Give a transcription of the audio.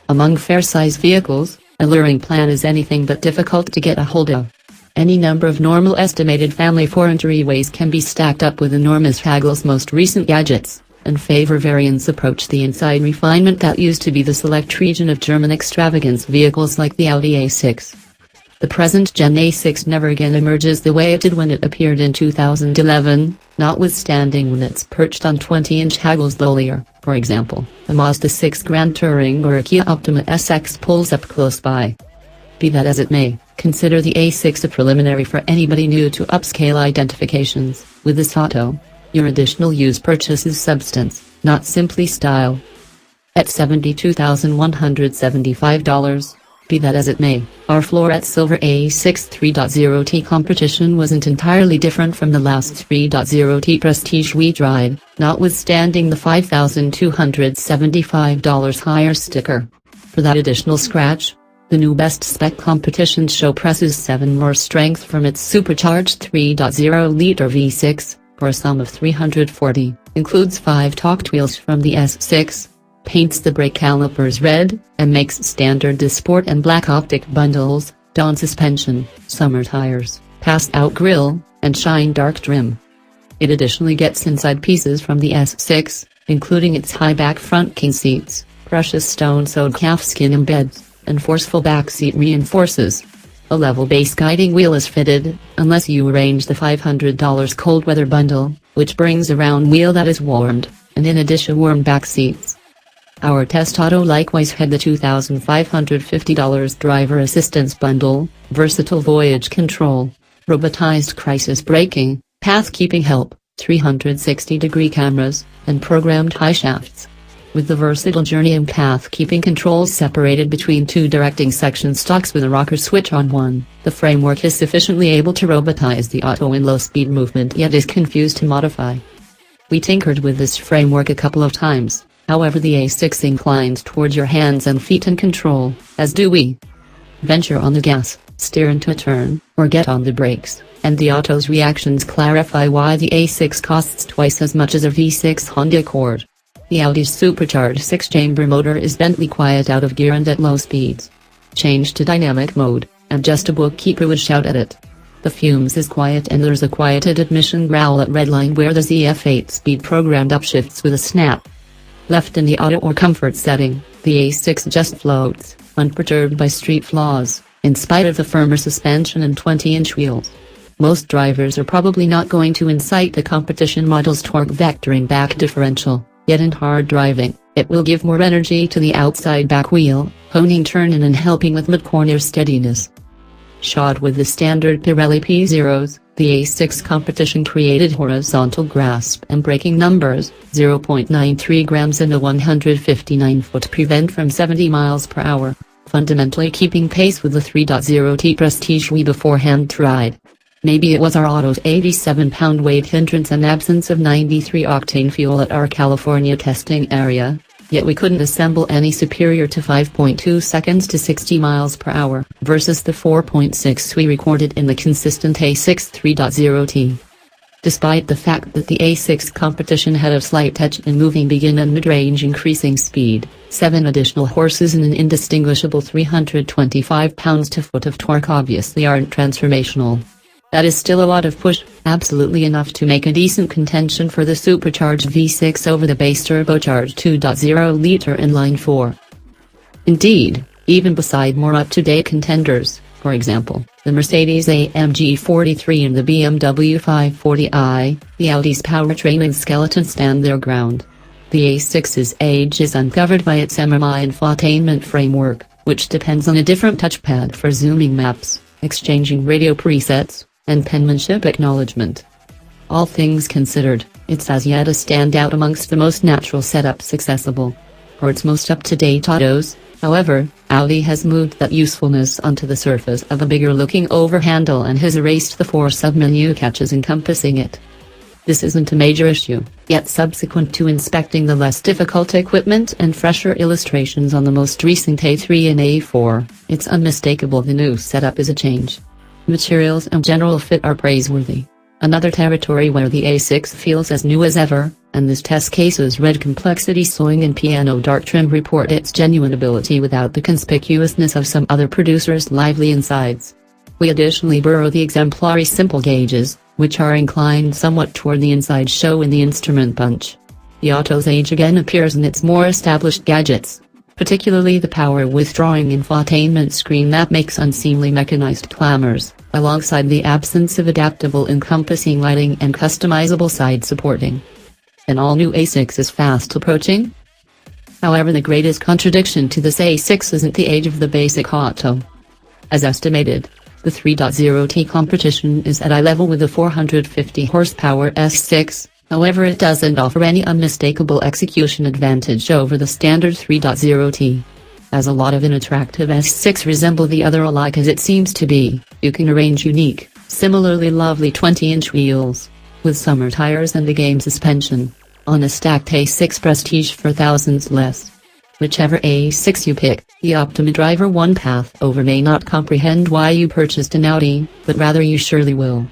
Among fair-size vehicles, alluring plan is anything but difficult to get a hold of. Any number of normal estimated family 4 entryways can be stacked up with enormous Hagel's most recent gadgets, and favor variants approach the inside refinement that used to be the select region of German extravagance vehicles like the Audi A6. The present Gen A6 never again emerges the way it did when it appeared in 2011, notwithstanding when it's perched on 20-inch Hagel's Lolier, for example, a Mazda 6 Grand Touring or a Kia Optima SX pulls up close by. Be that as it may, consider the A6 a preliminary for anybody new to upscale identifications. With this auto, your additional use purchase is substance, not simply style. At $72,175, be that as it may, our floret silver A6 3.0T competition wasn't entirely different from the last 3.0T Prestige we tried, notwithstanding the $5,275 higher sticker. For that additional scratch, the new best spec competition show presses 7 more strength from its supercharged 3.0-liter V6, for a sum of $340, includes 5 talked wheels from the S6, paints the brake calipers red, and makes standard Sport and Black optic bundles, Dawn suspension, summer tires, passed-out grille, and shine dark trim. It additionally gets inside pieces from the S6, including its high-back front king seats, precious stone-sewed calfskin embeds, and forceful backseat reinforces. A level base guiding wheel is fitted, unless you arrange the $500 cold weather bundle, which brings a round wheel that is warmed, and in addition warm back seats. Our test auto likewise had the $2,550 driver assistance bundle, versatile voyage control, robotized crisis braking, path keeping help, 360-degree cameras, and programmed high shafts. With the versatile journey and path keeping controls separated between 2 directing section stocks with a rocker switch on one, the framework is sufficiently able to robotize the auto in low-speed movement yet is confused to modify. We tinkered with this framework a couple of times, however the A6 inclines towards your hands and feet in control, as do we. Venture on the gas, steer into a turn, or get on the brakes, and the auto's reactions clarify why the A6 costs twice as much as a V6 Honda Accord. The Audi's supercharged 6-chamber motor is gently quiet out of gear and at low speeds. Change to dynamic mode, and just a bookkeeper would shout at it. The fumes is quiet and there's a quieted admission growl at redline where the ZF8 speed programmed upshifts with a snap. Left in the auto or comfort setting, the A6 just floats, unperturbed by street flaws, in spite of the firmer suspension and 20-inch wheels. Most drivers are probably not going to incite the competition model's torque vectoring back differential. Yet in hard driving, it will give more energy to the outside back wheel, honing turn-in and helping with mid-corner steadiness. Shod with the standard Pirelli P0s, the A6 competition created horizontal grasp and braking numbers, 0.93 grams in a 159-foot prevent from 70 miles per hour, fundamentally keeping pace with the 3.0T Prestige we beforehand tried. Maybe it was our auto's 87-pound weight hindrance and absence of 93-octane fuel at our California testing area, yet we couldn't assemble any superior to 5.2 seconds to 60 miles per hour versus the 4.6 we recorded in the consistent A6 3.0T. Despite the fact that the A6 competition had a slight edge in moving begin and mid-range increasing speed, 7 additional horses and an indistinguishable 325 pounds-to-foot of torque obviously aren't transformational. That is still a lot of push, absolutely enough to make a decent contention for the supercharged V6 over the base turbocharged 2.0-liter inline-4. Indeed, even beside more up-to-date contenders, for example, the Mercedes-AMG 43 and the BMW 540i, the Audi's powertrain and skeleton stand their ground. The A6's age is uncovered by its MMI infotainment framework, which depends on a different touchpad for zooming maps, exchanging radio presets, and penmanship acknowledgement. All things considered, it's as yet a standout amongst the most natural setups accessible. For its most up-to-date autos, however, Audi has moved that usefulness onto the surface of a bigger-looking overhandle and has erased the 4 sub-menu catches encompassing it. This isn't a major issue, yet subsequent to inspecting the less difficult equipment and fresher illustrations on the most recent A3 and A4, it's unmistakable the new setup is a change. Materials and general fit are praiseworthy. Another territory where the A6 feels as new as ever, and this test case's red complexity sewing and piano dark trim report its genuine ability without the conspicuousness of some other producers' lively insides. We additionally borrow the exemplary simple gauges, which are inclined somewhat toward the inside show in the instrument bunch. The Auto's age again appears in its more established gadgets, particularly the power withdrawing infotainment screen that makes unseemly mechanized clamors, alongside the absence of adaptable encompassing lighting and customizable side supporting. An all-new A6 is fast approaching? However, the greatest contradiction to this A6 isn't the age of the basic Auto. As estimated, the 3.0T competition is at eye level with the 450 horsepower S6, however it doesn't offer any unmistakable execution advantage over the standard 3.0T. As a lot of unattractive S6 resemble the other alike as it seems to be, you can arrange unique, similarly lovely 20-inch wheels, with summer tires and a game suspension, on a stacked A6 Prestige for thousands less. Whichever A6 you pick, the Optima Driver one path over may not comprehend why you purchased an Audi, but rather you surely will.